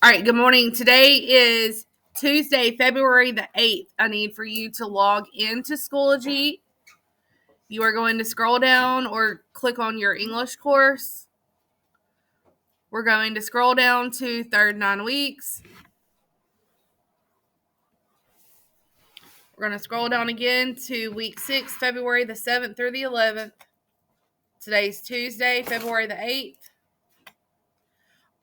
All right, good morning. Today is Tuesday, February the 8th. I need for you to log into Schoology. You are going to scroll down or click on your English course. We're going to scroll down to third 9 weeks. We're going to scroll down again to week 6, February the 7th through the 11th. Today's Tuesday, February the 8th.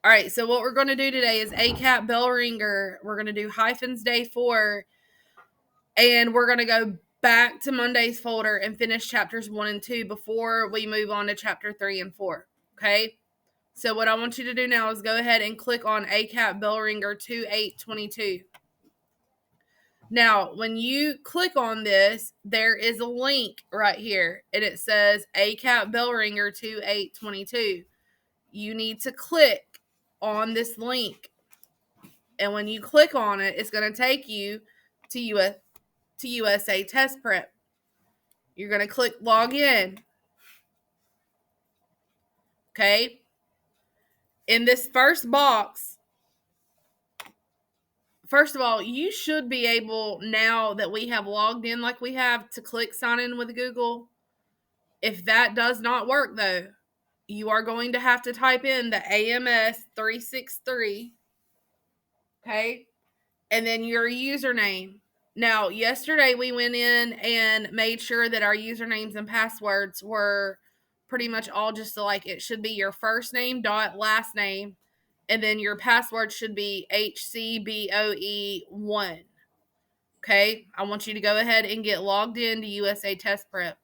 All right, so what we're going to do today is ACAP bell ringer. We're going to do hyphens day 4, and we're going to go back to Monday's folder and finish chapters 1 and 2 before we move on to chapter 3 and 4. Okay? So what I want you to do now is go ahead and click on ACAP bell ringer 2822. Now, when you click on this, there is a link right here, and it says ACAP bell ringer 2822. You need to click on this link, and when you click on it, it's going to take you to USA Test Prep. You're going to click log in. Okay? In this first box, first of all, you should be able, now that we have logged in like we have, to click sign in with Google. If that does not work, though, you are going to have to type in the AMS 363. Okay? And then your username. Now, yesterday we went in and made sure that our usernames and passwords were pretty much all just like it should be your first name dot last name, and then your password should be HCBOE1. Okay? I want you to go ahead and get logged into USA Test Prep.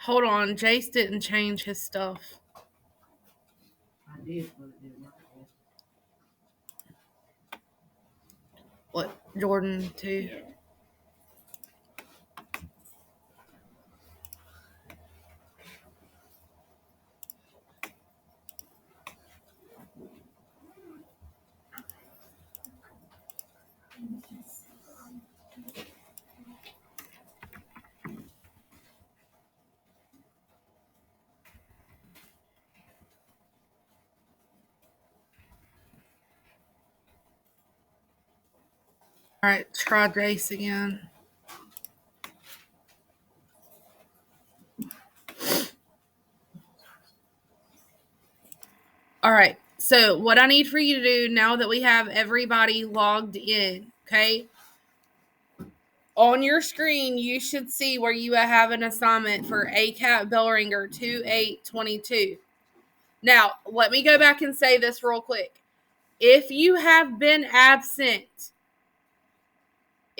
Hold on, Jace didn't change his stuff. I did, but it didn't work. What, Jordan too? Yeah. All right, try Jace again. All right. So what I need for you to do now that we have everybody logged in, okay? On your screen, you should see where you have an assignment for ACAP bell ringer 2822. Now, let me go back and say this real quick. If you have been absent,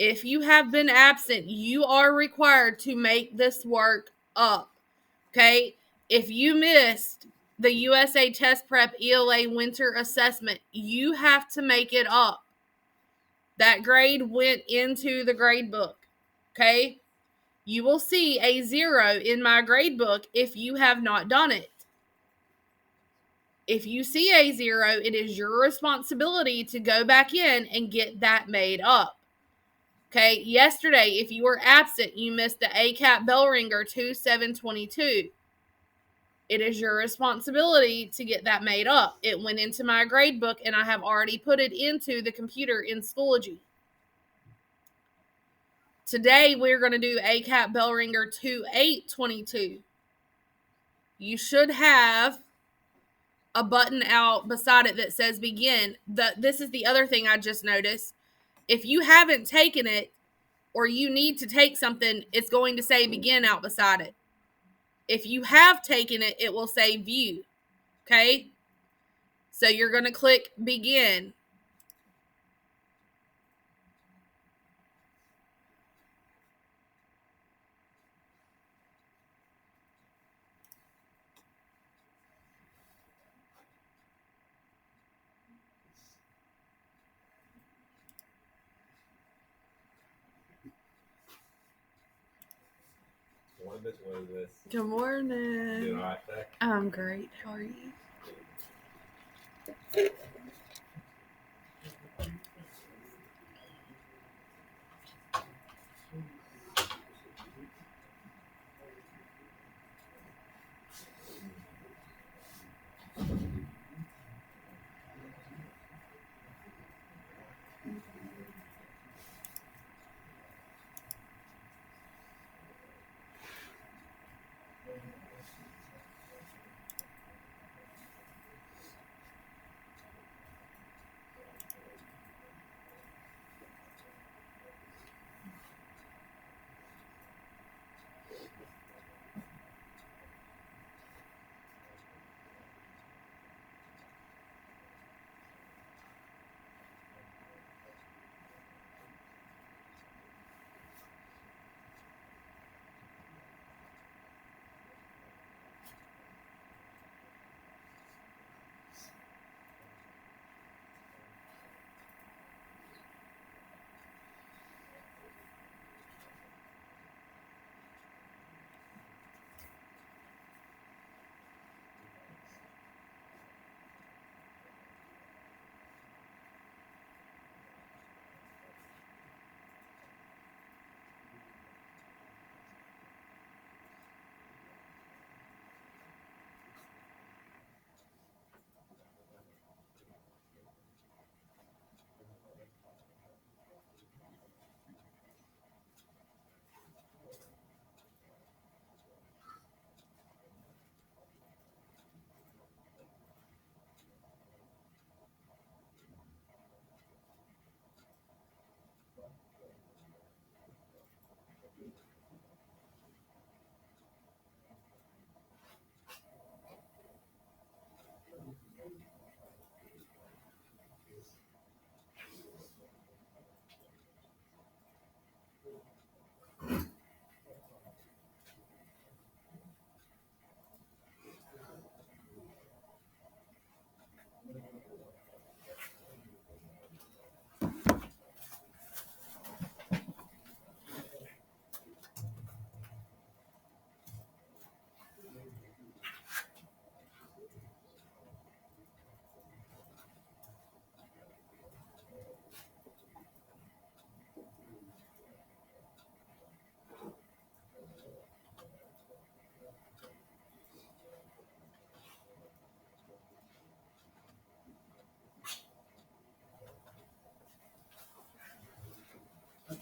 you are required to make this work up. Okay? If you missed the USA Test Prep ELA winter assessment, you have to make it up. That grade went into the grade book. Okay? You will see a 0 in my grade book if you have not done it. If you see a 0, it is your responsibility to go back in and get that made up. Okay, yesterday, if you were absent, you missed the ACAP bell ringer 2722. It is your responsibility to get that made up. It went into my grade book, and I have already put it into the computer in Schoology. Today we're going to do ACAT bell ringer 2822. You should have a button out beside it that says begin. This is the other thing I just noticed. If you haven't taken it or you need to take something, it's going to say begin out beside it. If you have taken it, it will say view. Okay? So you're going to click begin. Good morning. Doing all right today? I'm great. How are you?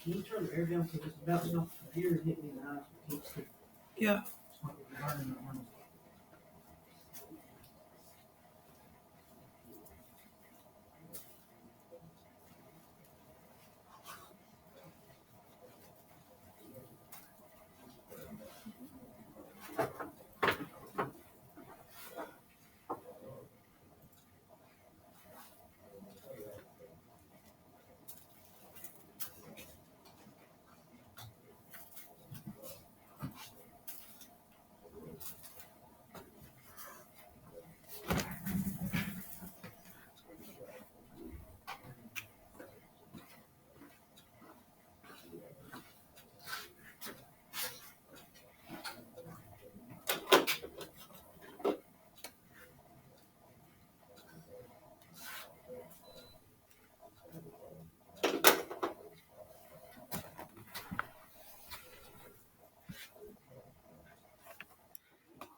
Can you turn the air down because it's bouncing off the computer and hitting me in the eyes? Yeah.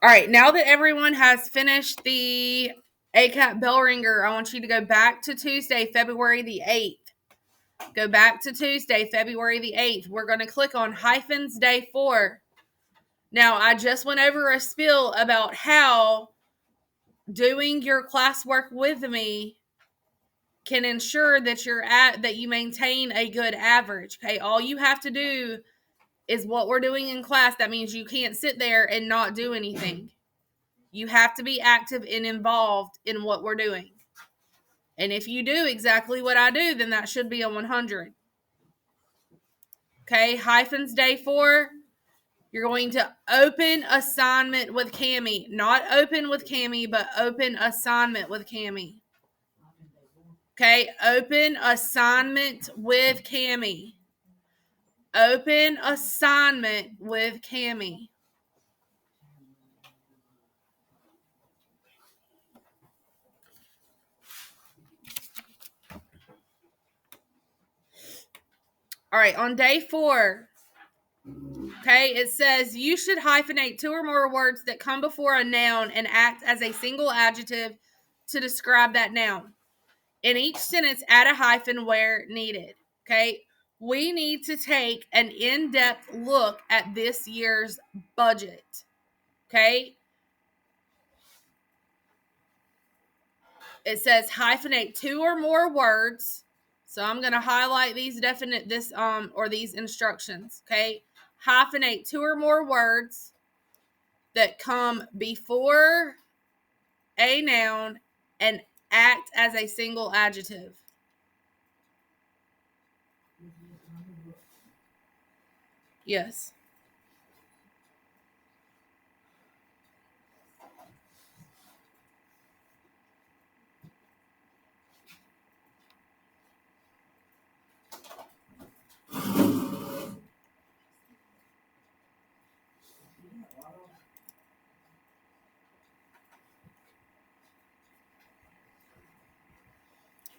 All right, now that everyone has finished the ACAT bell ringer, I want you to go back to Tuesday, February the 8th. Go back to Tuesday, February the 8th. We're going to click on hyphens day 4. Now, I just went over a spiel about how doing your classwork with me can ensure that that you maintain a good average. Okay, all you have to do is what we're doing in class. That means you can't sit there and not do anything. You have to be active and involved in what we're doing. And if you do exactly what I do, then that should be a 100. Okay, hyphens day 4. You're going to open assignment with Cami. Not open with Cami, but open assignment with Cami. Okay, open assignment with Cami. Open assignment with Cami. All right, on day 4, okay, it says you should hyphenate 2 or more words that come before a noun and act as a single adjective to describe that noun. In each sentence, add a hyphen where needed. Okay, we need to take an in-depth look at this year's budget. Okay, it says hyphenate 2 or more words. So I'm going to highlight these these instructions. Okay, hyphenate 2 or more words that come before a noun and act as a single adjective. Yes.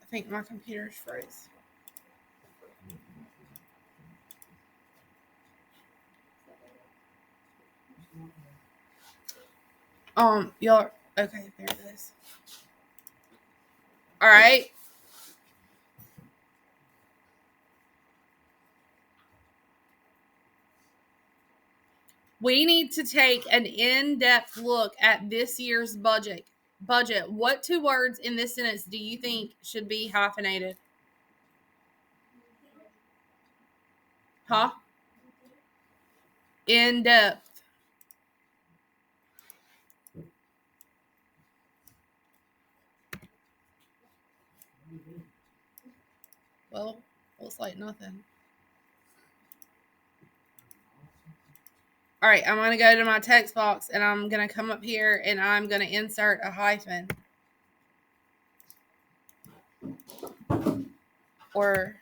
I think my computer's froze. Y'all, okay, there it is. All right. We need to take an in-depth look at this year's budget. What 2 words in this sentence do you think should be hyphenated? Huh? In depth. Well, looks like nothing. All right, I'm going to go to my text box and I'm going to come up here and I'm going to insert a hyphen. Or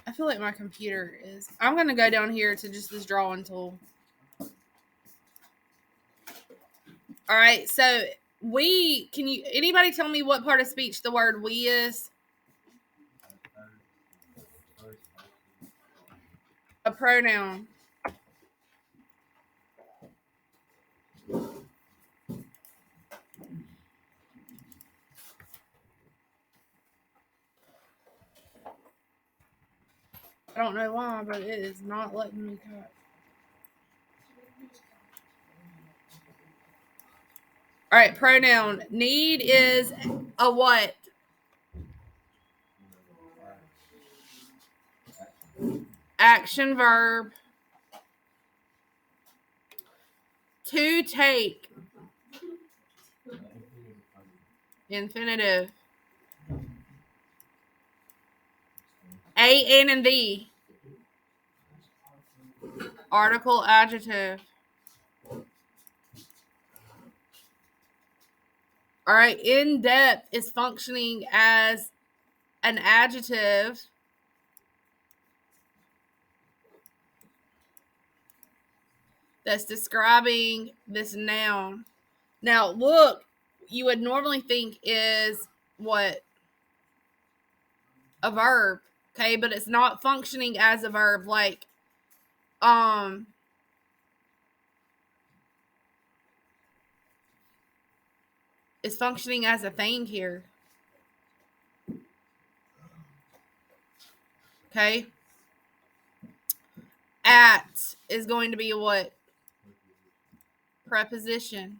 I feel like my computer is. I'm going to go down here to just this drawing tool. All right, so anybody tell me what part of speech the word we is? A pronoun. I don't know why, but it is not letting me cut. All right, pronoun. Need is a what? Action verb. To take. Infinitive. A, N, and the. Article, adjective. All right, in depth is functioning as an adjective that's describing this noun. Now, look, you would normally think is what? A verb, okay? But it's not functioning as a verb. Like, it's functioning as a thing here. Okay. At is going to be what? Preposition.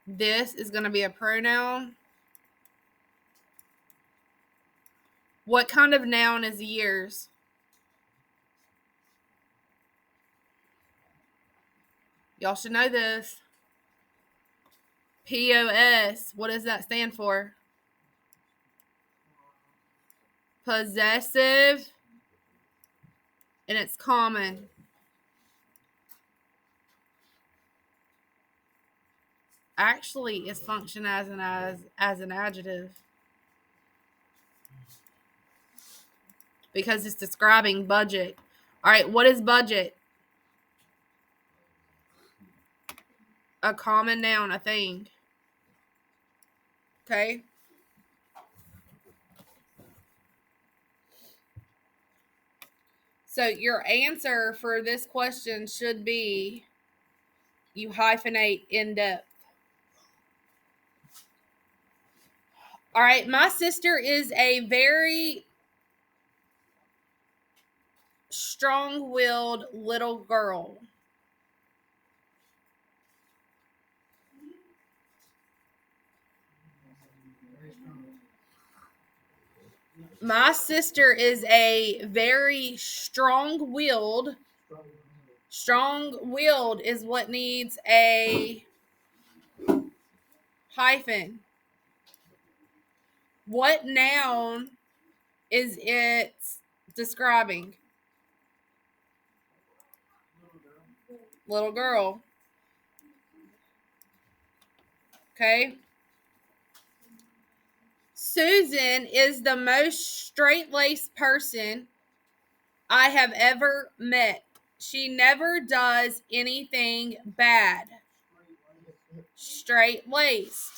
This is going to be a pronoun. What kind of noun is years? Y'all should know this. POS. What does that stand for? Possessive. And it's common. Actually, it's function as an adjective. Because it's describing budget. All right, what is budget? A common noun, a thing. Okay. So your answer for this question should be you hyphenate in depth. All right, my sister is a very strong-willed little girl. My sister is a very strong-willed. Strong-willed is what needs a hyphen. What noun is it describing? Little girl. Okay. Susan is the most straight-laced person I have ever met. She never does anything bad. Straight-laced.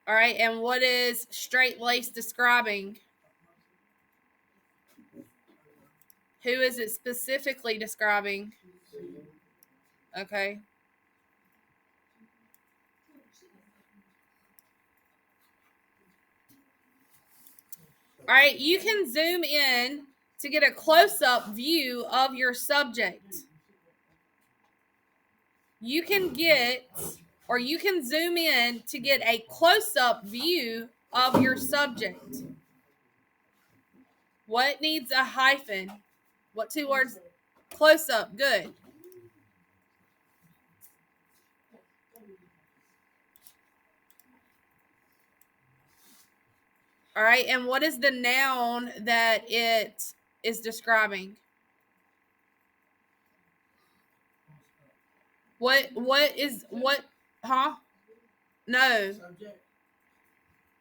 All right, and what is straight-laced describing? Who is it specifically describing? Okay. All right, you can zoom in to get a close-up view of your subject. You can zoom in to get a close-up view of your subject. What needs a hyphen? What two words? Close-up, good. All right, and what is the noun that it is describing? What, huh? No.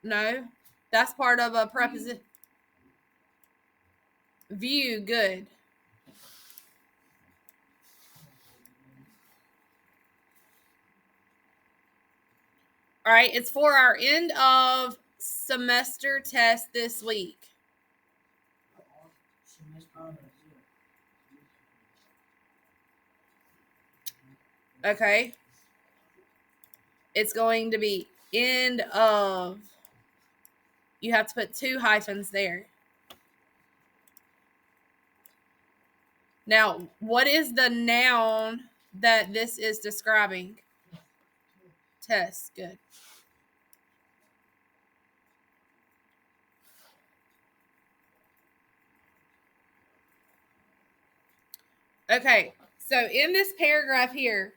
No. That's part of a preposition. View, good. All right, it's for our end of semester test this week. Okay. It's going to be end of. You have to put two hyphens there. Now, what is the noun that this is describing? Test, good. Okay, so in this paragraph here,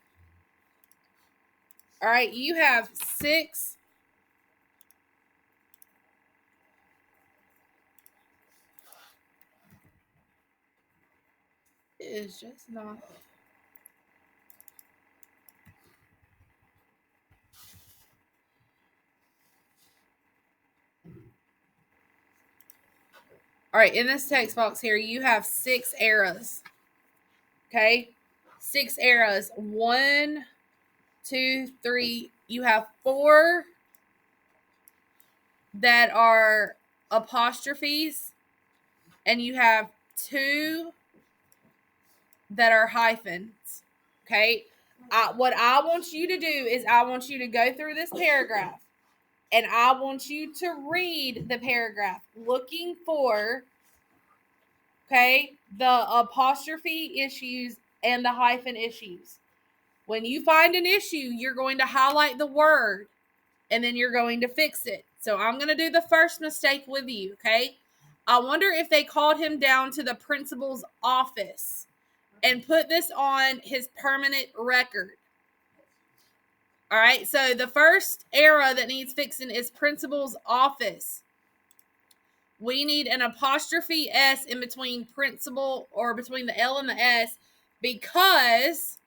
all right, you have 6 it is just not. All right, in this text box here, you have 6 eras. Okay, 6 eras. 1, 2, 3. You have 4 that are apostrophes, and you have 2 that are hyphens. Okay. What I want you to do is I want you to go through this paragraph and I want you to read the paragraph looking for, okay, the apostrophe issues and the hyphen issues. When you find an issue, you're going to highlight the word and then you're going to fix it. So I'm going to do the first mistake with you, okay? I wonder if they called him down to the principal's office and put this on his permanent record. All right, so the first error that needs fixing is principal's office. We need an apostrophe S in between principal, or between the L and the S, because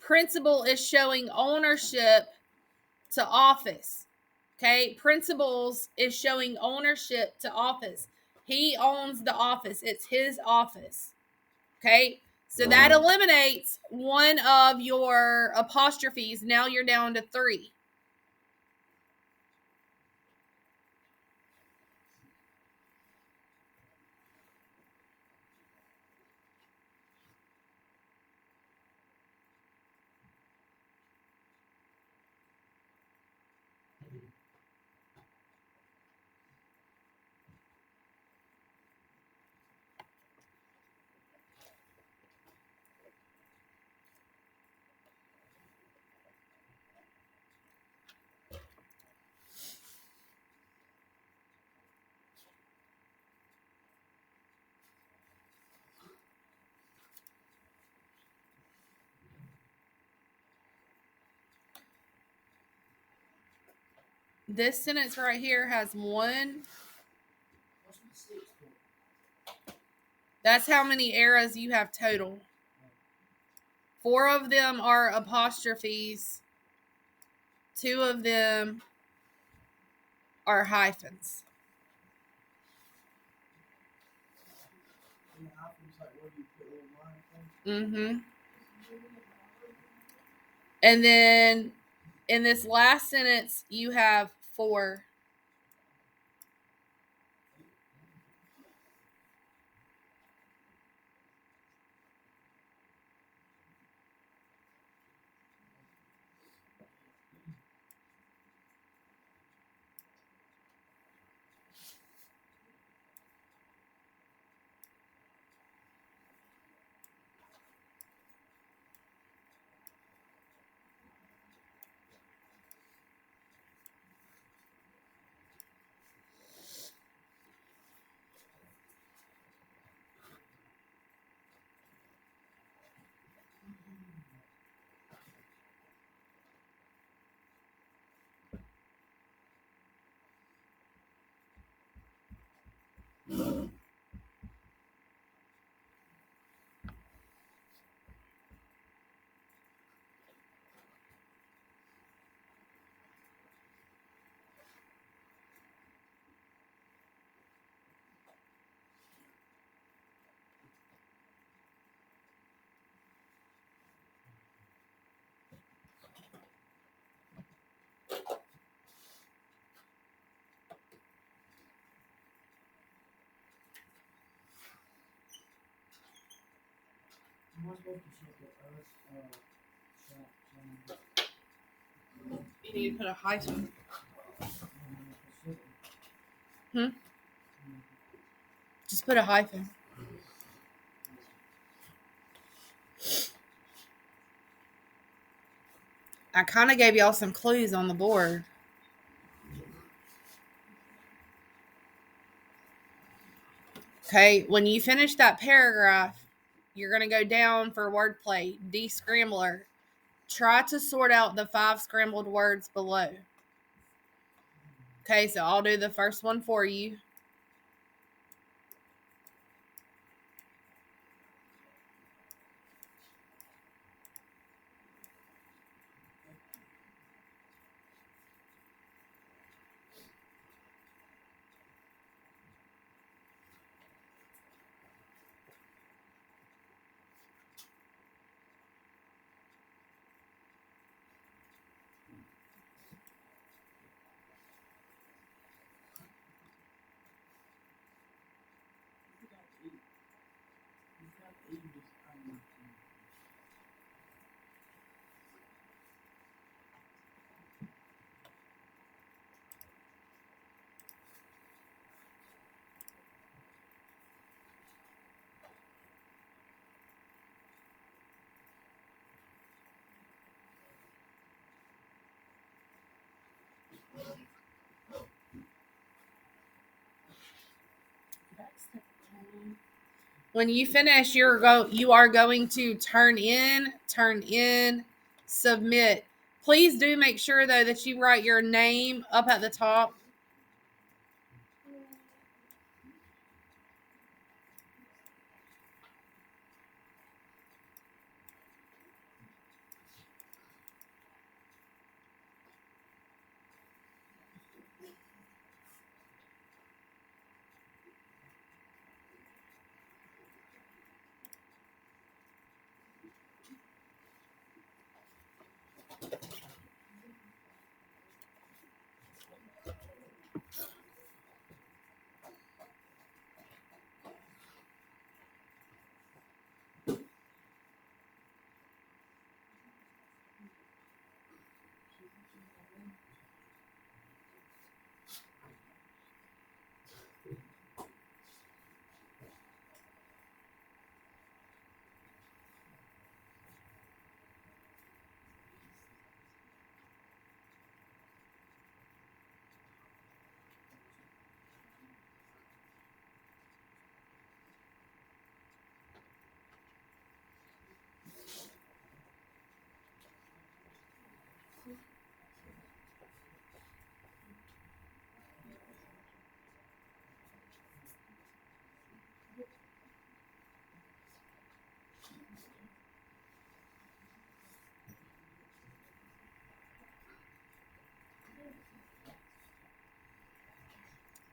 principal is showing ownership to office. Okay, principals is showing ownership to office. He owns the office. It's his office. Okay, so that eliminates one of your apostrophes. Now you're down to 3. This sentence right here has 1. That's how many errors you have total. 4 of them are apostrophes. 2 of them are hyphens. Mm-hmm. And then in this last sentence, you have 4. You need to put a hyphen. Just put a hyphen. I kind of gave y'all some clues on the board. Okay, when you finish that paragraph, you're going to go down for wordplay, de-scrambler. Try to sort out the 5 scrambled words below. Okay, so I'll do the first one for you. You can just, I don't know. When you finish, you are going to turn in, submit. Please do make sure though that you write your name up at the top.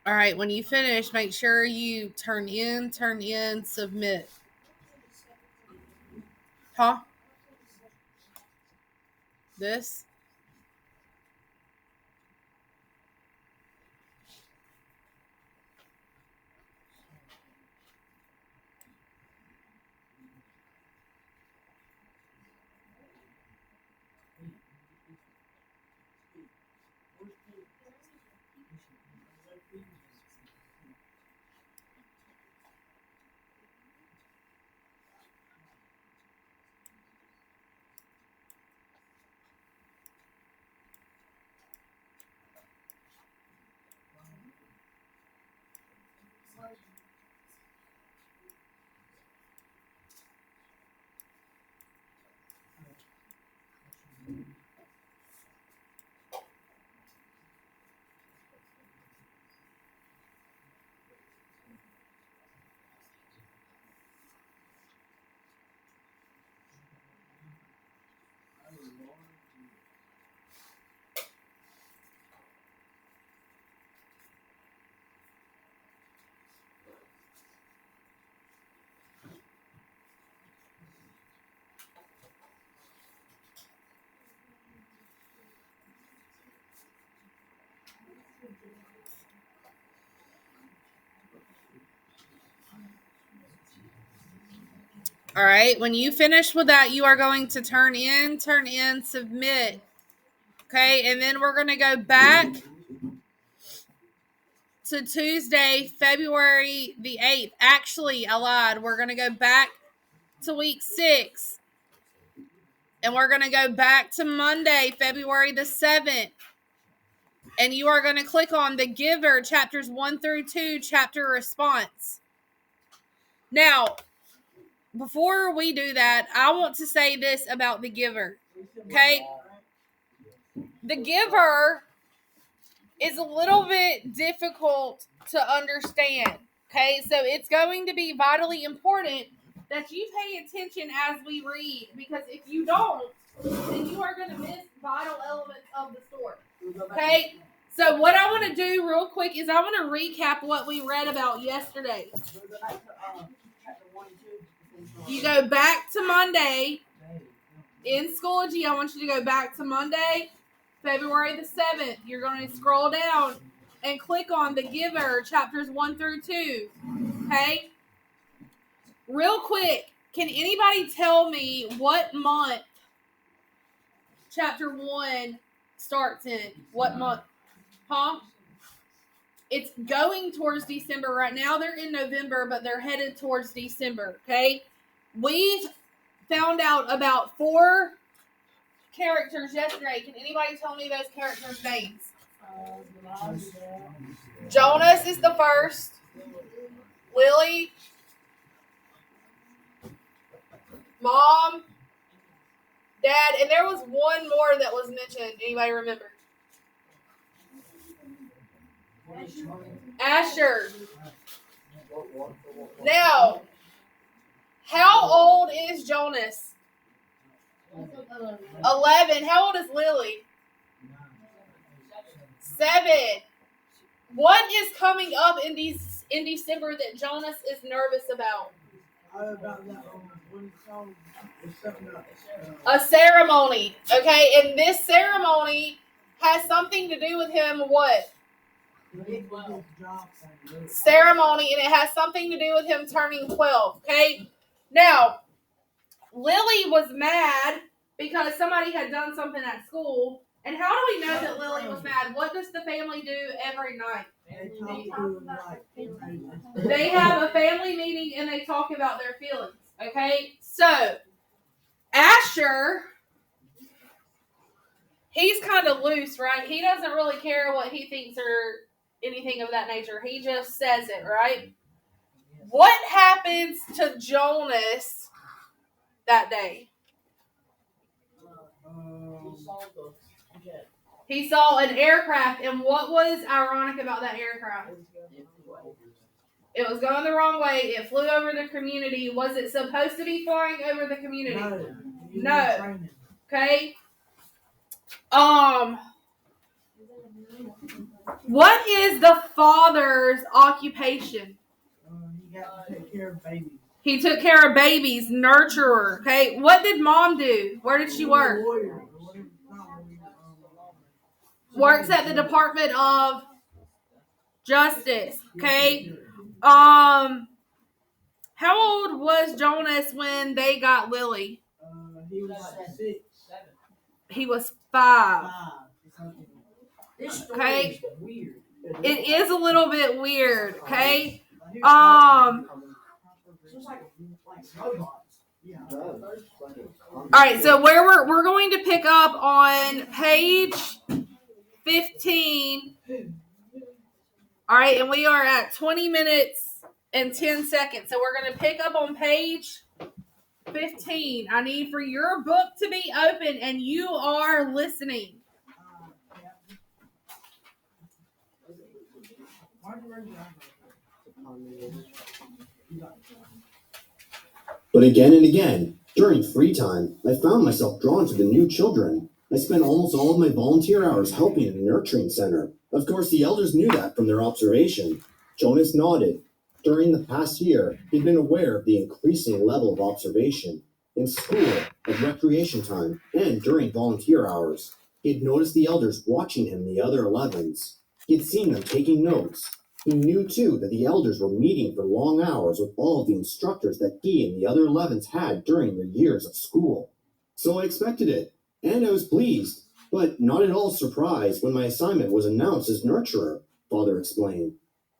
All right, when you finish, make sure you turn in, submit. Huh? This? All right, when you finish with that, you are going to turn in, submit. Okay, and then we're going to go back to Tuesday, February the 8th. Actually, I lied. We're going to go back to week 6. And we're going to go back to Monday, February the 7th. And you are going to click on the Giver, chapters 1 through 2, chapter response. Now, before we do that, I want to say this about the Giver. Okay? The Giver is a little bit difficult to understand. Okay? So it's going to be vitally important that you pay attention as we read, because if you don't, then you are going to miss vital elements of the story. Okay? So what I want to do real quick is I want to recap what we read about yesterday. You go back to Monday. In Schoology, I want you to go back to Monday, February the 7th. You're going to scroll down and click on the Giver, chapters 1 through 2. Okay? Real quick, Can anybody tell me what month chapter 1 starts in? What month? Huh? It's going towards December. Right now they're in November, but they're headed towards December, okay? We found out about 4 characters yesterday. Can anybody tell me those characters' names? Jonas is the first. Lily. Mom. Dad. And there was one more that was mentioned. Anybody remember? Asher. Now, how old is Jonas? 11. How old is Lily? 7. What is coming up in December that Jonas is nervous about? A ceremony. Okay, and this ceremony has something to do with him what? Ceremony, and it has something to do with him turning 12. Okay, now Lily was mad because somebody had done something at school. And how do we know that Lily was mad? What does the family do every night? They have a family meeting and they talk about their feelings. Okay, so Asher, he's kind of loose, right? He doesn't really care what he thinks or anything of that nature. He just says it, right? What happens to Jonas that day? He saw an aircraft, and what was ironic about that aircraft? It was going the wrong way. It flew over the community. Was it supposed to be flying over the community? No. Okay. What is the father's occupation? He got to take care of babies. He took care of babies, nurturer. Okay. What did mom do? Where did she work? Works at the Department of Justice. Okay. How old was Jonas when they got Lily? He was like 6. He was 5. 5. Okay. Weird. It is a little bit weird. Okay. All right, so where we're going to pick up on page 15. All right, and we are at 20 minutes and 10 seconds. So we're going to pick up on page 15. I need for your book to be open and you are listening. But again and again, during free time, I found myself drawn to the new children. I spent almost all of my volunteer hours helping in a nurturing center. Of course, the elders knew that from their observation. Jonas nodded. During the past year, he'd been aware of the increasing level of observation in school, at recreation time, and during volunteer hours. He had noticed the elders watching him and the other 11s. He had seen them taking notes. He knew, too, that the elders were meeting for long hours with all of the instructors that he and the other 11s had during their years of school. So I expected it, and I was pleased, but not at all surprised when my assignment was announced as nurturer, Father explained.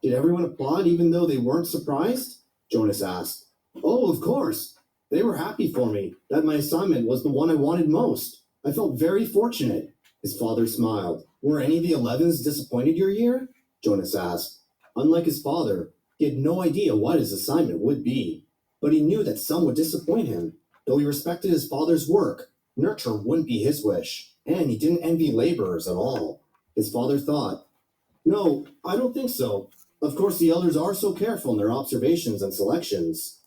Did everyone applaud even though they weren't surprised? Jonas asked. Oh, of course. They were happy for me, that my assignment was the one I wanted most. I felt very fortunate. His father smiled. Were any of the 11s disappointed your year? Jonas asked. Unlike his father, he had no idea what his assignment would be, but he knew that some would disappoint him. Though he respected his father's work, nurture wouldn't be his wish, and he didn't envy laborers at all. His father thought, No, I don't think so. Of course, the elders are so careful in their observations and selections.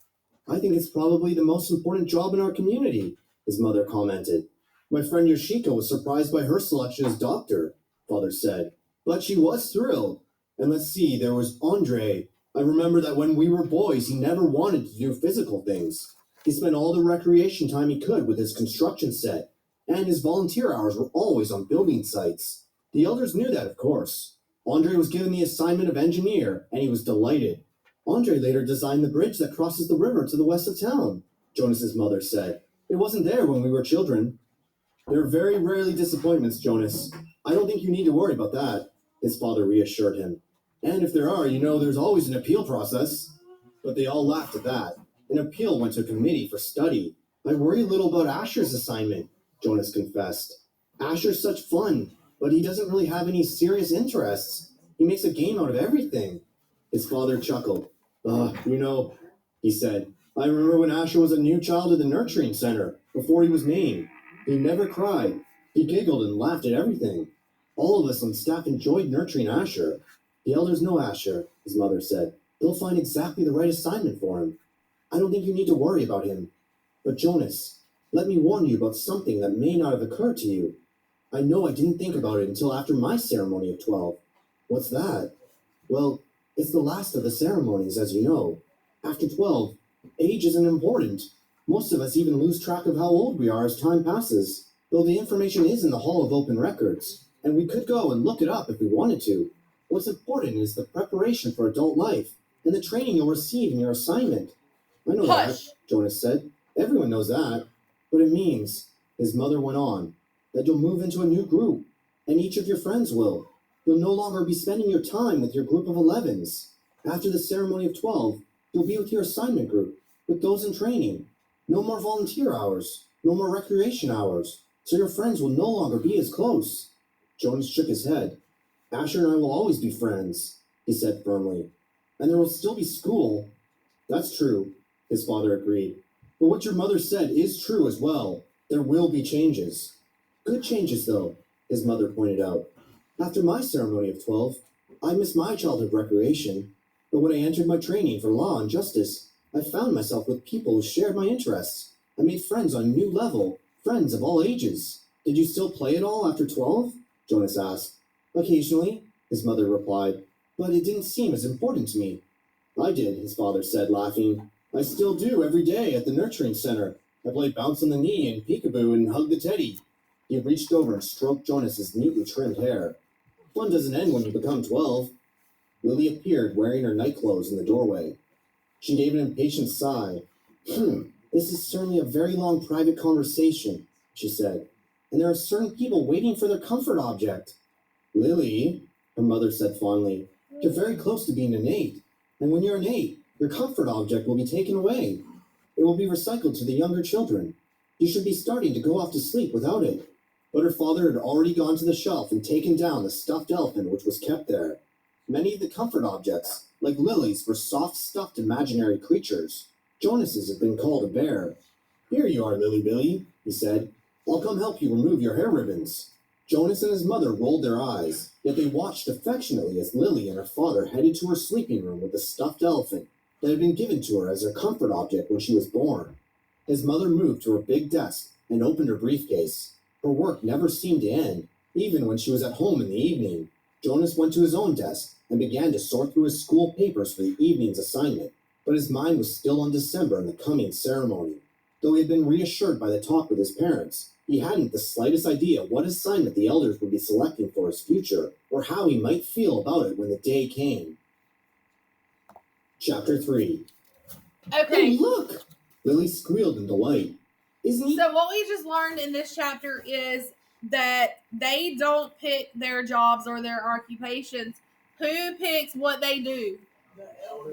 I think it's probably the most important job in our community, his mother commented. My friend Yoshiko was surprised by her selection as doctor, Father said, but she was thrilled. And let's see, there was Andre. I remember that when we were boys, he never wanted to do physical things. He spent all the recreation time he could with his construction set, and his volunteer hours were always on building sites. The elders knew that, of course. Andre was given the assignment of engineer, and he was delighted. Andre later designed the bridge that crosses the river to the west of town. Jonas's mother said. It wasn't there when we were children. There are very rarely disappointments, Jonas. I don't think you need to worry about that, his father reassured him. And if there are, there's always an appeal process. But they all laughed at that. An appeal went to a committee for study. I worry a little about Asher's assignment, Jonas confessed. Asher's such fun, but he doesn't really have any serious interests. He makes a game out of everything. His father chuckled. He said, I remember when Asher was a new child at the nurturing center, before he was named. He never cried. He giggled and laughed at everything. All of us on staff enjoyed nurturing Asher. The elders know Asher, his mother said. They'll find exactly the right assignment for him. I don't think you need to worry about him. But Jonas, let me warn you about something that may not have occurred to you. I know I didn't think about it until after my ceremony of 12. What's that? Well, it's the last of the ceremonies, as you know. After 12, age isn't important. Most of us even lose track of how old we are as time passes, though the information is in the Hall of Open Records, and we could go and look it up if we wanted to. What's important is the preparation for adult life and the training you'll receive in your assignment. I know that, Jonas said. Everyone knows that. But it means, his mother went on, that you'll move into a new group, and each of your friends will. You'll no longer be spending your time with your group of 11s. After the ceremony of 12, you'll be with your assignment group, with those in training. No more volunteer hours, no more recreation hours, so your friends will no longer be as close. Jonas shook his head. Asher and I will always be friends, he said firmly. And there will still be school. That's true, his father agreed. But what your mother said is true as well. There will be changes. Good changes, though, his mother pointed out. After my ceremony of 12, I missed my childhood recreation. But when I entered my training for law and justice, I found myself with people who shared my interests. I made friends on a new level, friends of all ages. Did you still play at all after 12? Jonas asked. Occasionally, his mother replied, but it didn't seem as important to me. I did, his father said, laughing. I still do every day at the nurturing center. I play bounce on the knee and peekaboo and hug the teddy. He reached over and stroked Jonas's neatly trimmed hair. Fun doesn't end when you become 12. Lily appeared wearing her nightclothes in the doorway. She gave an impatient sigh. This is certainly a very long private conversation, she said. And there are certain people waiting for their comfort object. Lily, her mother said fondly, you're very close to being an 8. And when you're an 8, your comfort object will be taken away. It will be recycled to the younger children. You should be starting to go off to sleep without it. But her father had already gone to the shelf and taken down the stuffed elephant which was kept there. Many of the comfort objects, like Lily's, were soft stuffed imaginary creatures. Jonas's had been called a bear. Here you are, Lily Billy, he said. I'll come help you remove your hair ribbons. Jonas and his mother rolled their eyes, yet they watched affectionately as Lily and her father headed to her sleeping room with the stuffed elephant that had been given to her as her comfort object when she was born. His mother moved to her big desk and opened her briefcase. Her work never seemed to end, even when she was at home in the evening. Jonas went to his own desk and began to sort through his school papers for the evening's assignment, but his mind was still on December and the coming ceremony. Though he had been reassured by the talk with his parents, he hadn't the slightest idea what assignment the elders would be selecting for his future, or how he might feel about it when the day came. Chapter 3. Okay. Hey, look! Lily squealed in delight. Isn't he? So what we just learned in this chapter is that they don't pick their jobs or their occupations. Who picks what they do?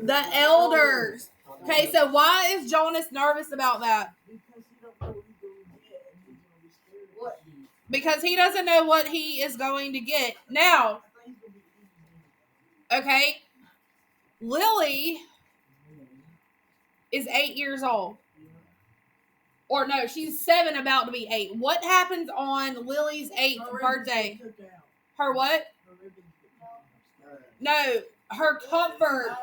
The elders. Okay, so why is Jonas nervous about that? Because he doesn't know what he is going to get. Now, okay, Lily is 8 years old. Or no, she's 7, about to be 8. What happens on Lily's 8th birthday? Her what? No, her comforter,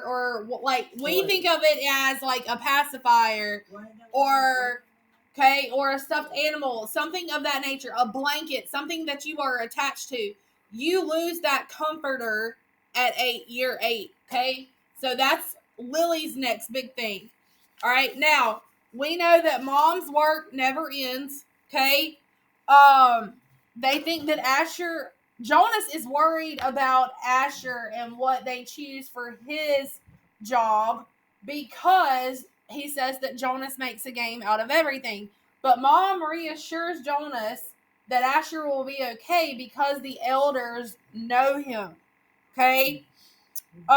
or like we think of it as like a pacifier, or a stuffed animal, something of that nature, a blanket, something that you are attached to. You lose that comforter at year 8. Okay, so that's Lily's next big thing. All right, now we know that mom's work never ends. Okay, they think that Jonas is worried about Asher and what they choose for his job because he says that Jonas makes a game out of everything. But Mom reassures Jonas that Asher will be okay because the elders know him. Okay? Didn't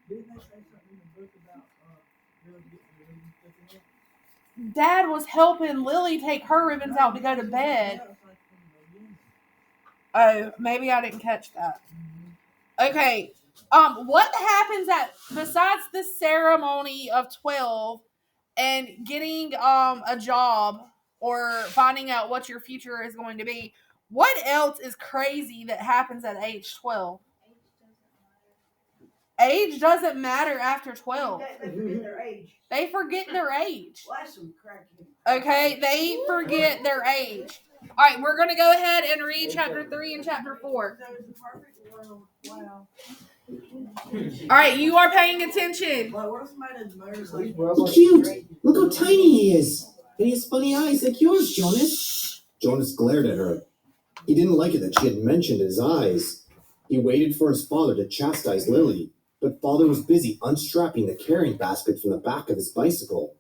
they say something in the book about really getting the ribbons taken off? Dad was helping Lily take her ribbons out to go to bed. That was like from the beginning. Oh, maybe I didn't catch that. Okay. What happens besides the ceremony of 12 and getting a job or finding out what your future is going to be? What else is crazy that happens at age 12? Age doesn't matter after 12. They forget their age. They forget their age. Well, that's some crackhead. Okay, they forget their age. All right, we're going to go ahead and read chapter 3 and chapter 4. That was the perfect world. Wow. All right, you are paying attention. Well, what if somebody does murders He's like cute. Look how tiny he is. And he has funny eyes like yours, Jonas. Jonas glared at her. He didn't like it that she had mentioned his eyes. He waited for his father to chastise Lily, but father was busy unstrapping the carrying basket from the back of his bicycle.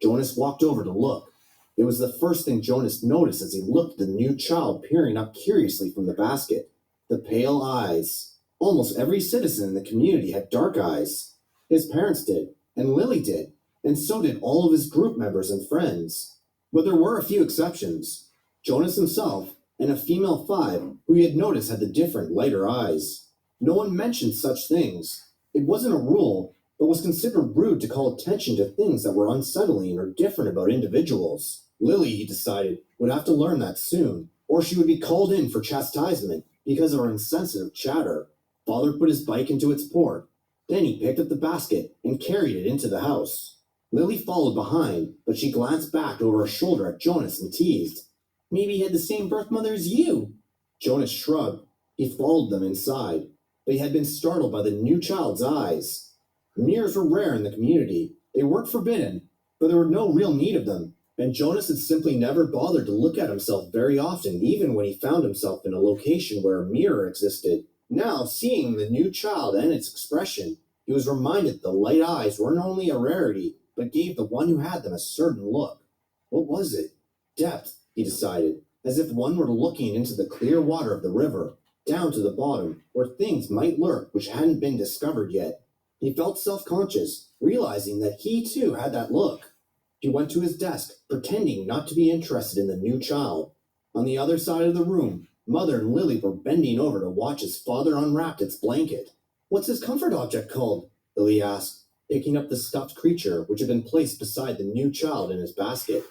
Jonas walked over to look. It was the first thing Jonas noticed as he looked at the new child peering up curiously from the basket. The pale eyes. Almost every citizen in the community had dark eyes. His parents did, and Lily did, and so did all of his group members and friends. But there were a few exceptions. Jonas himself, and a female 5 who he had noticed had the different, lighter eyes. No one mentioned such things. It wasn't a rule, but was considered rude to call attention to things that were unsettling or different about individuals. Lily, he decided, would have to learn that soon, or she would be called in for chastisement because of her insensitive chatter. Father put his bike into its port. Then he picked up the basket and carried it into the house. Lily followed behind, but she glanced back over her shoulder at Jonas and teased. Maybe he had the same birth mother as you. Jonas shrugged. He followed them inside, but he had been startled by the new child's eyes. Mirrors were rare in the community. They weren't forbidden, but there were no real need of them, and Jonas had simply never bothered to look at himself very often, even when he found himself in a location where a mirror existed. Now, seeing the new child and its expression, he was reminded that the light eyes weren't only a rarity, but gave the one who had them a certain look. What was it? Depth, he decided, as if one were looking into the clear water of the river, down to the bottom, where things might lurk which hadn't been discovered yet. He felt self-conscious, realizing that he too had that look. He went to his desk, pretending not to be interested in the new child. On the other side of the room, Mother and Lily were bending over to watch his father unwrap its blanket. What's his comfort object called? Lily asked, picking up the stuffed creature which had been placed beside the new child in his basket.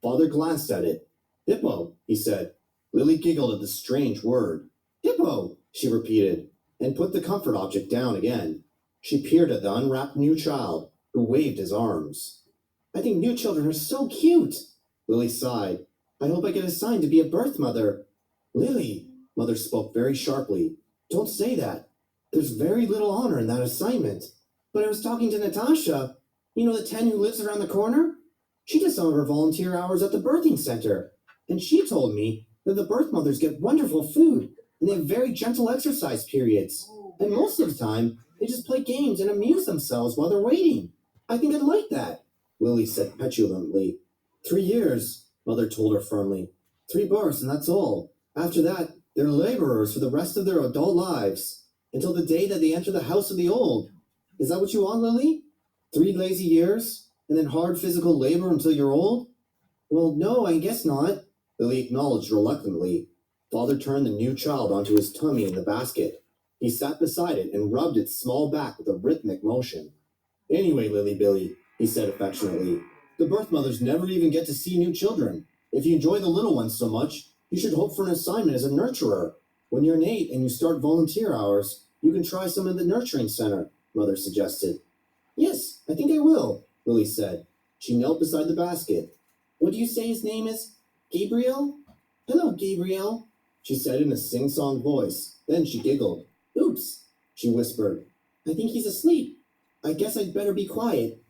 Father glanced at it. Hippo, he said. Lily giggled at the strange word. Hippo, she repeated, and put the comfort object down again. She peered at the unwrapped new child, who waved his arms. I think new children are so cute. Lily sighed. I hope I get assigned to be a birth mother. Lily, Mother spoke very sharply. Don't say that. There's very little honor in that assignment. But I was talking to Natasha. You know the 10 who lives around the corner? She does some of her volunteer hours at the birthing center. And she told me that the birth mothers get wonderful food, and they have very gentle exercise periods. And most of the time, they just play games and amuse themselves while they're waiting. I think I'd like that, Lily said petulantly. 3 years, Mother told her firmly. 3 births, and that's all. After that, they're laborers for the rest of their adult lives, until the day that they enter the house of the old. Is that what you want, Lily? 3 lazy years, and then hard physical labor until you're old? Well, no, I guess not, Lily acknowledged reluctantly. Father turned the new child onto his tummy in the basket. He sat beside it and rubbed its small back with a rhythmic motion. Anyway, Lily Billy, he said affectionately, the birth mothers never even get to see new children. If you enjoy the little ones so much, you should hope for an assignment as a nurturer. When you're an 8 and you start volunteer hours, you can try some in the nurturing center, Mother suggested. Yes, I think I will, Lily said. She knelt beside the basket. What do you say his name is? Gabriel? Hello, Gabriel, she said in a sing-song voice. Then she giggled. Oops, she whispered. I think he's asleep. I guess I'd better be quiet.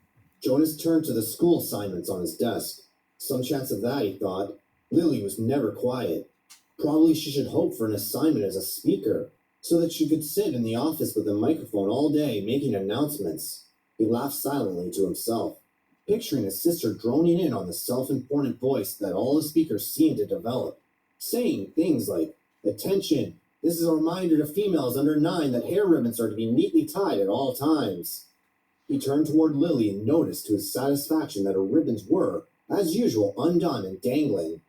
Jonas turned to the school assignments on his desk. Some chance of that, he thought. Lily was never quiet. Probably she should hope for an assignment as a speaker, so that she could sit in the office with a microphone all day making announcements. He laughed silently to himself. picturing his sister droning in on the self-important voice that all the speakers seemed to develop, saying things like, "Attention, this is a reminder to females under 9 that hair ribbons are to be neatly tied at all times." He turned toward Lily and noticed to his satisfaction that her ribbons were, as usual, undone and dangling.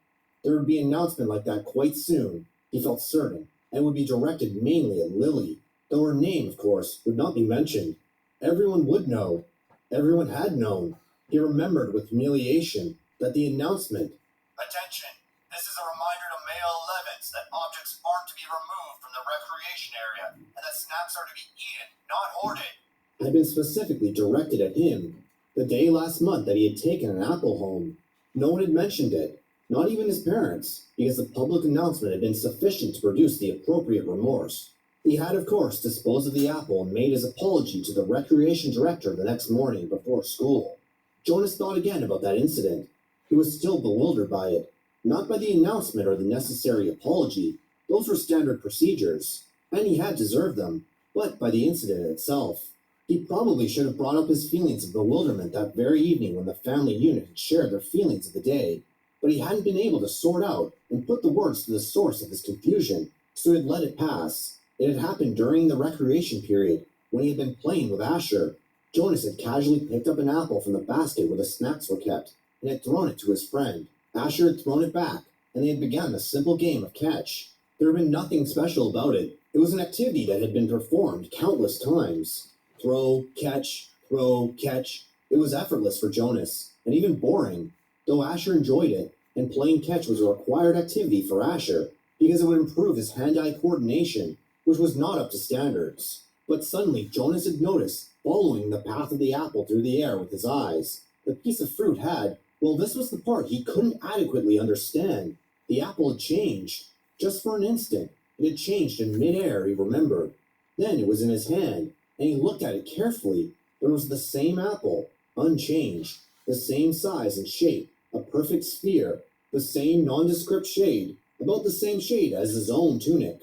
There would be an announcement like that quite soon, he felt certain, and would be directed mainly at Lily, though her name, of course, would not be mentioned. Everyone would know. Everyone had known. He remembered with humiliation that the announcement, "Attention, this is a reminder to male 11s that objects aren't to be removed from the recreation area and that snacks are to be eaten, not hoarded," had been specifically directed at him. The day last month that he had taken an apple home. No one had mentioned it, not even his parents, because the public announcement had been sufficient to produce the appropriate remorse. He had, of course, disposed of the apple and made his apology to the recreation director the next morning before school. Jonas thought again about that incident. He was still bewildered by it, not by the announcement or the necessary apology. Those were standard procedures, and he had deserved them, but by the incident itself. He probably should have brought up his feelings of bewilderment that very evening when the family unit had shared their feelings of the day, but he hadn't been able to sort out and put the words to the source of his confusion, so he had let it pass. It had happened during the recreation period, when he had been playing with Asher. Jonas had casually picked up an apple from the basket where the snacks were kept, and had thrown it to his friend. Asher had thrown it back, and they had begun a simple game of catch. There had been nothing special about it. It was an activity that had been performed countless times. Throw, catch, throw, catch. It was effortless for Jonas, and even boring, though Asher enjoyed it, and playing catch was a required activity for Asher, because it would improve his hand-eye coordination, which was not up to standards. But suddenly Jonas had noticed, following the path of the apple through the air with his eyes, the piece of fruit had, well, this was the part he couldn't adequately understand. The apple had changed. Just for an instant, it had changed in mid-air, he remembered. Then it was in his hand, and he looked at it carefully. It was the same apple, unchanged, the same size and shape, a perfect sphere, the same nondescript shade, about the same shade as his own tunic.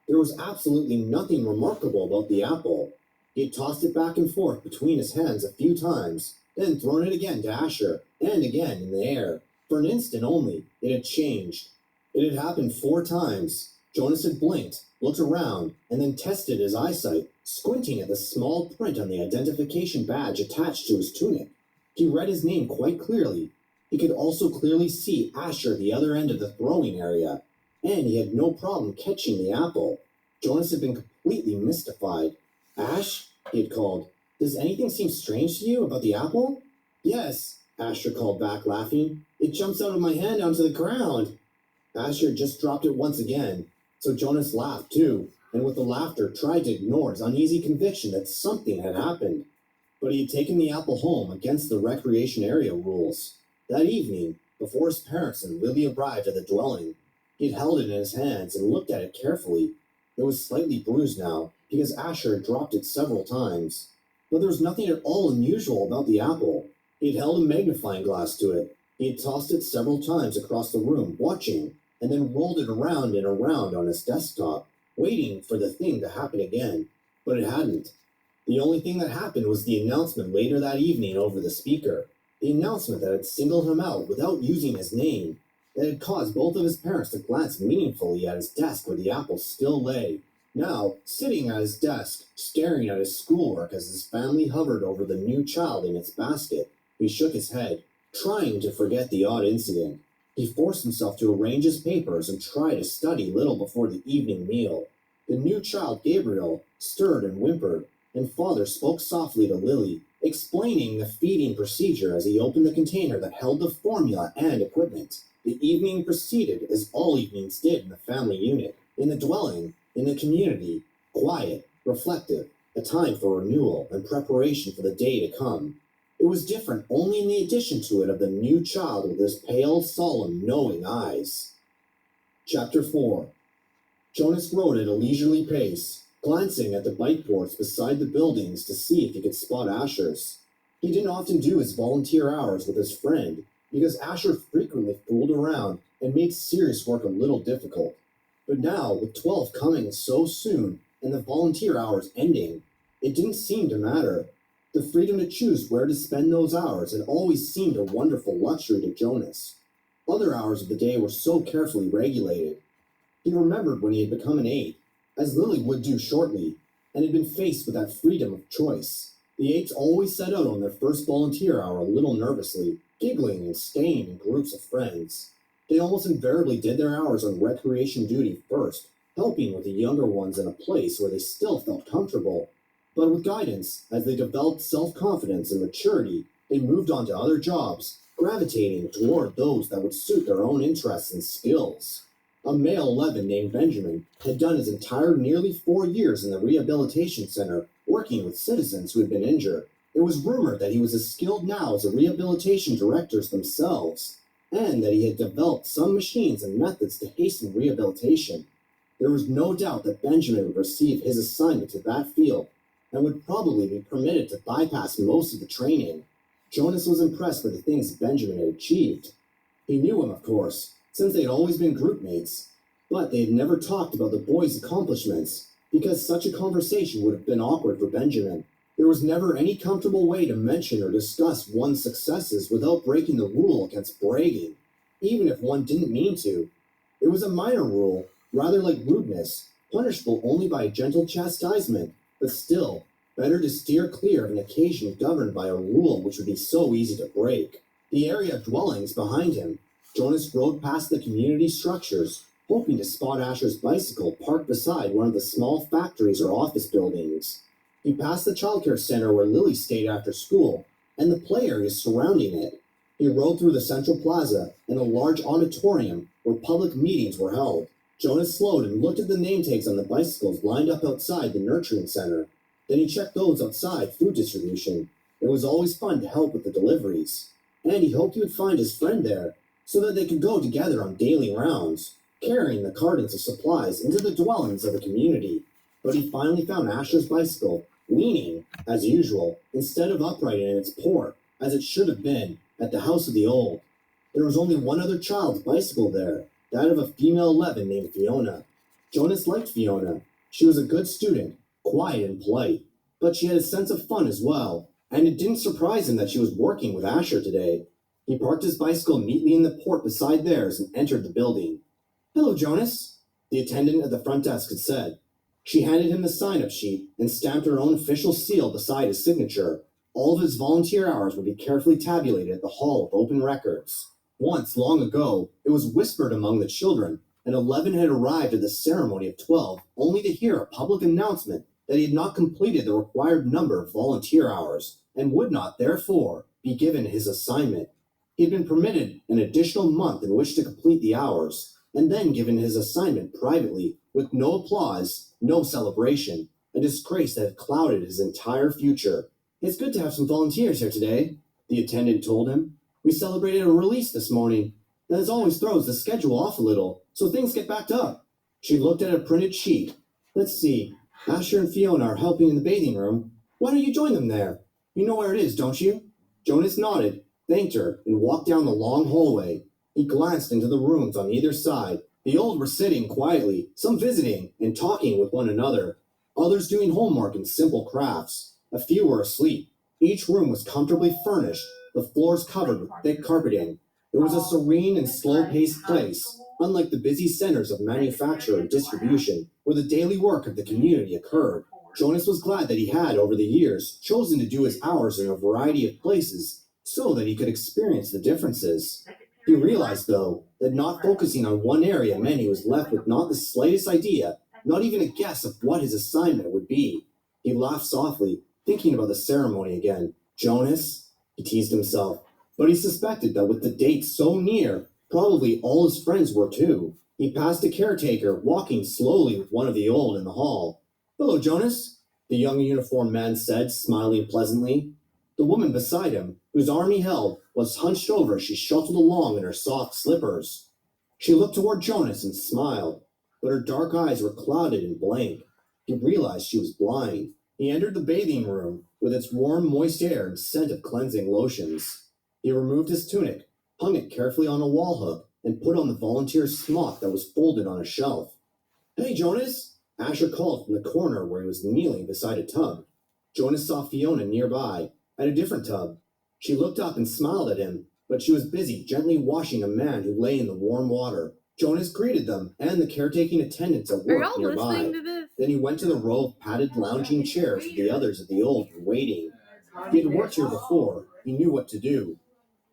There was absolutely nothing remarkable about the apple. He had tossed it back and forth between his hands a few times, then thrown it again to Asher, and again in the air. For an instant only, it had changed. It had happened 4 times. Jonas had blinked, looked around, and then tested his eyesight, squinting at the small print on the identification badge attached to his tunic. He read his name quite clearly. He could also clearly see Asher at the other end of the throwing area, and he had no problem catching the apple. Jonas had been completely mystified. "Ash," he had called, "does anything seem strange to you about the apple?" "Yes," Asher called back, laughing. "It jumps out of my hand onto the ground." Asher had just dropped it once again, so Jonas laughed too, and with the laughter tried to ignore his uneasy conviction that something had happened. But he had taken the apple home against the recreation area rules. That evening, before his parents and Lily arrived at the dwelling, he had held it in his hands and looked at it carefully. It was slightly bruised now, because Asher had dropped it several times. But there was nothing at all unusual about the apple. He had held a magnifying glass to it. He had tossed it several times across the room, watching, and then rolled it around and around on his desktop, waiting for the thing to happen again. But it hadn't. The only thing that happened was the announcement later that evening over the speaker. The announcement that had singled him out without using his name, that had caused both of his parents to glance meaningfully at his desk where the apple still lay. Now, sitting at his desk, staring at his schoolwork as his family hovered over the new child in its basket, he shook his head, trying to forget the odd incident. He forced himself to arrange his papers and try to study little before the evening meal. The new child, Gabriel, stirred and whimpered, and father spoke softly to Lily, explaining the feeding procedure as he opened the container that held the formula and equipment. The evening proceeded as all evenings did in the family unit, in the dwelling, in the community, quiet, reflective, a time for renewal and preparation for the day to come. It was different only in the addition to it of the new child with his pale, solemn, knowing eyes. Chapter 4. Jonas rode at a leisurely pace, glancing at the bike boards beside the buildings to see if he could spot Asher's. He didn't often do his volunteer hours with his friend, because Asher frequently fooled around and made serious work a little difficult. But now, with 12 coming so soon and the volunteer hours ending, it didn't seem to matter. The freedom to choose where to spend those hours had always seemed a wonderful luxury to Jonas. Other hours of the day were so carefully regulated. He remembered when he had become an aide, as Lily would do shortly, and had been faced with that freedom of choice. The aides always set out on their first volunteer hour a little nervously, giggling and staying in groups of friends. They almost invariably did their hours on recreation duty first, helping with the younger ones in a place where they still felt comfortable. But with guidance, as they developed self-confidence and maturity, they moved on to other jobs, gravitating toward those that would suit their own interests and skills. A male 11 named Benjamin had done his entire nearly 4 years in the rehabilitation center, working with citizens who had been injured. It was rumored that he was as skilled now as the rehabilitation directors themselves, and that he had developed some machines and methods to hasten rehabilitation. There was no doubt that Benjamin would receive his assignment to that field, and would probably be permitted to bypass most of the training. Jonas was impressed with the things Benjamin had achieved. He knew him, of course, since they had always been group mates, but they had never talked about the boy's accomplishments, because such a conversation would have been awkward for Benjamin. There was never any comfortable way to mention or discuss one's successes without breaking the rule against bragging, even if one didn't mean to. It was a minor rule, rather like rudeness, punishable only by a gentle chastisement, but still, better to steer clear of an occasion governed by a rule which would be so easy to break. The area of dwellings behind him, Jonas rode past the community structures, hoping to spot Asher's bicycle parked beside one of the small factories or office buildings. He passed the childcare center where Lily stayed after school, and the play areas surrounding it. He rode through the central plaza and a large auditorium where public meetings were held. Jonas slowed and looked at the name tags on the bicycles lined up outside the nurturing center. Then he checked those outside food distribution. It was always fun to help with the deliveries. And he hoped he would find his friend there, so that they could go together on daily rounds, carrying the cartons of supplies into the dwellings of the community. But he finally found Asher's bicycle, leaning, as usual, instead of upright in its port, as it should have been, at the house of the old. There was only one other child's bicycle there, that of a female 11 named Fiona. Jonas liked Fiona. She was a good student, quiet and polite, but she had a sense of fun as well, and it didn't surprise him that she was working with Asher today. He parked his bicycle neatly in the port beside theirs and entered the building. "Hello, Jonas," the attendant at the front desk had said. She handed him the sign-up sheet and stamped her own official seal beside his signature. All of his volunteer hours would be carefully tabulated at the Hall of Open Records. Once, long ago, it was whispered among the children, and 11 had arrived at the ceremony of 12 only to hear a public announcement that he had not completed the required number of volunteer hours, and would not, therefore, be given his assignment. He had been permitted an additional month in which to complete the hours, and then given his assignment privately, with no applause, no celebration, a disgrace that had clouded his entire future. "It's good to have some volunteers here today," the attendant told him. "We celebrated a release this morning. That as always throws the schedule off a little, so things get backed up." She looked at a printed sheet. "Let's see. Asher and Fiona are helping in the bathing room. Why don't you join them there? You know where it is, don't you?" Jonas nodded, thanked her, and walked down the long hallway. He glanced into the rooms on either side. The old were sitting quietly, some visiting and talking with one another, others doing homework and simple crafts. A few were asleep. Each room was comfortably furnished, the floors covered with thick carpeting. It was a serene and slow-paced place, unlike the busy centers of manufacture and distribution, where the daily work of the community occurred. Jonas was glad that he had, over the years, chosen to do his hours in a variety of places, so that he could experience the differences. He realized, though, that not focusing on one area meant he was left with not the slightest idea, not even a guess of what his assignment would be. He laughed softly, thinking about the ceremony again. Jonas? He teased himself. But he suspected that with the date so near, probably all his friends were too. He passed a caretaker, walking slowly with one of the old in the hall. "Hello, Jonas," the young uniformed man said, smiling pleasantly. The woman beside him, whose arm he held, was hunched over as she shuffled along in her soft slippers. She looked toward Jonas and smiled, but her dark eyes were clouded and blank. He realized she was blind. He entered the bathing room, with its warm, moist air and scent of cleansing lotions. He removed his tunic, hung it carefully on a wall hook, and put on the volunteer's smock that was folded on a shelf. "Hey, Jonas!" Asher called from the corner where he was kneeling beside a tub. Jonas saw Fiona nearby, at a different tub. She looked up and smiled at him, but she was busy gently washing a man who lay in the warm water. Jonas greeted them and the caretaking attendants at Are work y'all nearby. listening to this? Then he went to the row of padded lounging chairs with the others at the old were waiting. He had worked here before. He knew what to do.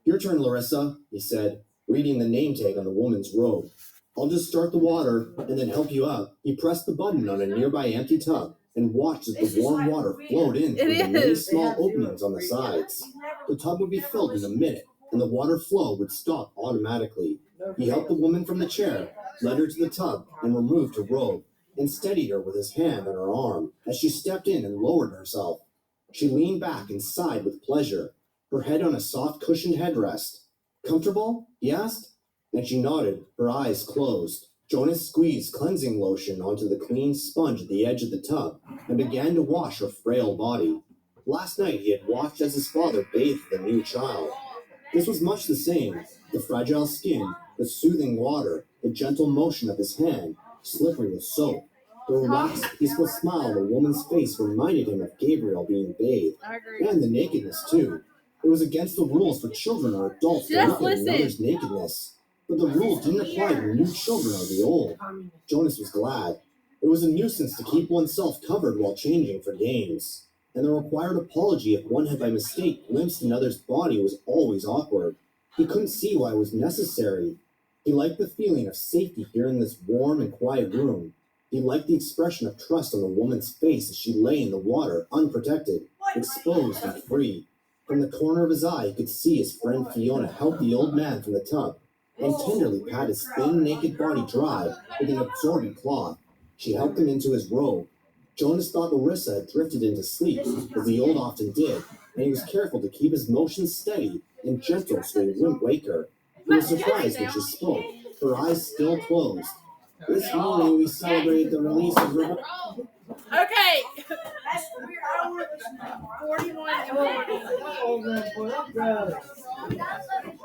Your turn, Larissa, he said, reading the name tag on the woman's robe. I'll just start the water and then help you out. He pressed the button on a nearby empty tub and watched as the warm water flowed in through the many small openings on the sides. The tub would be filled in a minute, and the water flow would stop automatically. He helped the woman from the chair, led her to the tub, and removed her robe, and steadied her with his hand on her arm as she stepped in and lowered herself. She leaned back and sighed with pleasure, her head on a soft cushioned headrest. Comfortable? He asked, and she nodded, her eyes closed. Jonas squeezed cleansing lotion onto the clean sponge at the edge of the tub and began to wash her frail body. Last night he had watched as his father bathed the new child. This was much the same. The fragile skin, the soothing water, the gentle motion of his hand, slippery with soap. The relaxed, peaceful smile on the woman's face reminded him of Gabriel being bathed, I agree. and the nakedness too. It was against the rules for children or adults to Just look at listen. another's nakedness. But the rules didn't apply to new children or the old. Jonas was glad. It was a nuisance to keep oneself covered while changing for games. And the required apology if one had by mistake glimpsed another's body was always awkward. He couldn't see why it was necessary. He liked the feeling of safety here in this warm and quiet room. He liked the expression of trust on the woman's face as she lay in the water, unprotected, exposed and free. From the corner of his eye, he could see his friend Fiona help the old man from the tub and tenderly pat his thin, naked body dry with an absorbent cloth. She helped him into his robe. Jonas thought Larissa had drifted into sleep, as the old often did, and he was careful to keep his motions steady and gentle so he wouldn't wake her. He was surprised when she spoke, her eyes still closed. This morning we celebrate the release of Rebecca. Okay. That's weird. I don't want to listen to 41 and 40. Oh, man, boy, that brother.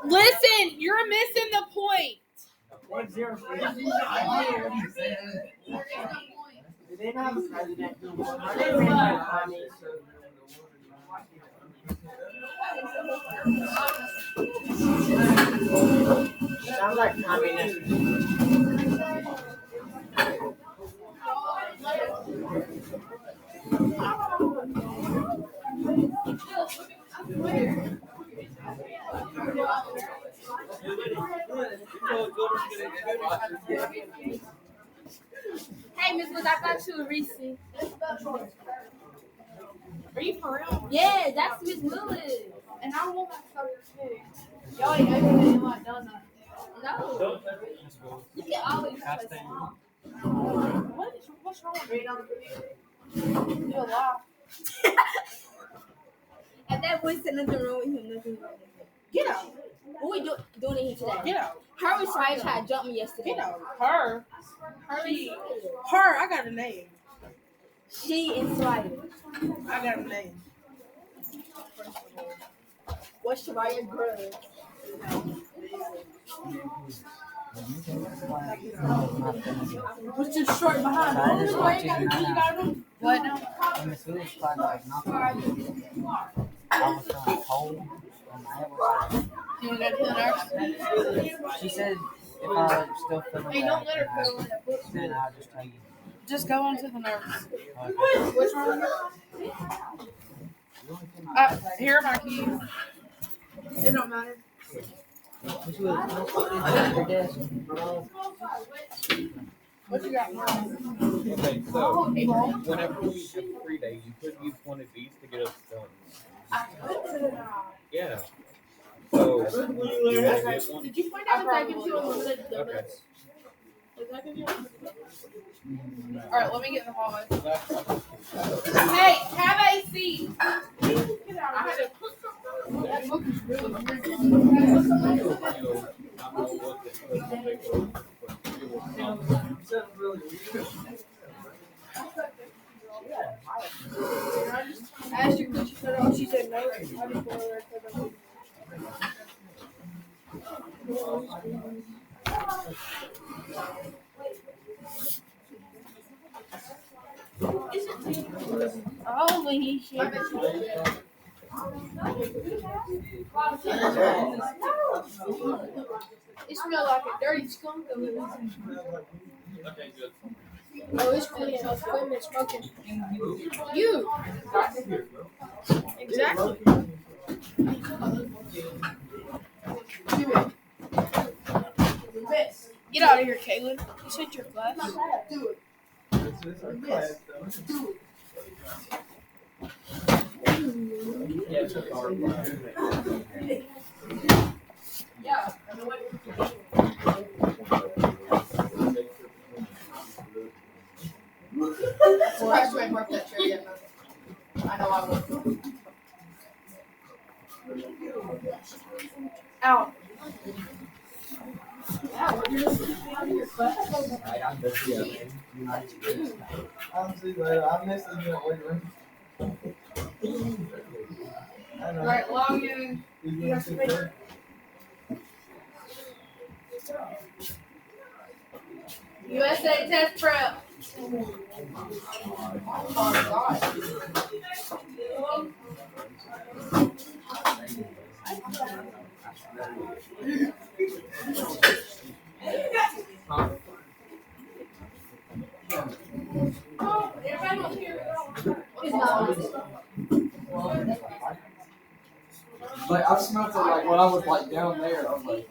Listen, you're missing the point. 1-0 for you. They didn't have a president. They ran by Connie. Sounds like communist. Hey, Miss Liz, I got you a Reese. Are you for real? Yeah, that's Miss Lewis. And I want that color too. Y'all ain't everything in my donut. No. You can always have it. What's wrong with me? Do a lot. And that boy sitting in the room with him. Nothing. Get out. What we doing in here today? Get out. Her was trying to jump me yesterday. Get out. Her. She, Her, I got a name. she inspired. I got a name. What's Shariah Grove? What's just short behind? I just watched You it. got them. What now? When the food was quite like nothing. I was feeling cold. And my head was like, You want to go to the nurse? she said if I still feeling Hey, don't let her bad, put on that book. then I'll just tell you. Just go on to the nurse. Okay. What's wrong with you? Here are my keys. It don't matter. Which was under your desk. What you got now? Okay, so whenever we have a free day, you could use one of these to get us done. Yeah. So you want to get one? Did you find out if I give you a limited Okay. donuts? Is that gonna be All right, let me get in the hallway. That's- Hey, have a seat. I had to put something. That book is really weird. I don't know what the person they were, but it will come. I asked her could she put it on. She said no. I just told her I couldn't. Holy shit. It smells like a dirty skunk over there. Okay, good. Oh, it's clean. So it's clean and smoking. You. Exactly. Get out of here, Caitlin. This ain't your class. It's our class, though. Yeah, it's just our Surprised you ain't marked that chair yet, man. I know I will. Out. Right, I'm just United States. I'm see later. I missed it in the weight room. I know. Alright, log in. He's gonna sit there. USA test prep. Like I smelled it like when I was like down there. I was like,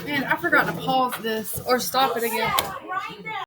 Man, I forgot to pause this or stop it again.